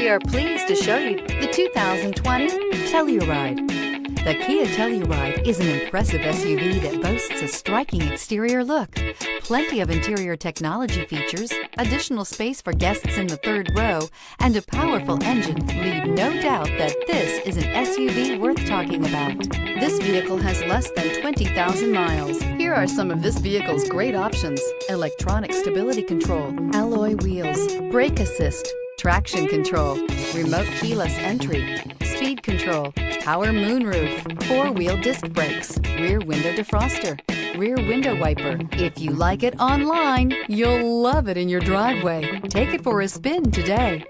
We are pleased to show you the 2020 Telluride. The Kia Telluride is an impressive SUV that boasts a striking exterior look, plenty of interior technology features, additional space for guests in the third row, and a powerful engine leave no doubt that this is an SUV worth talking about. This vehicle has less than 20,000 miles. Here are some of this vehicle's great options: electronic stability control, alloy wheels, brake assist, traction control, remote keyless entry, speed control, power moonroof, four-wheel disc brakes, rear window defroster, rear window wiper. If you like it online, you'll love it in your driveway. Take it for a spin today.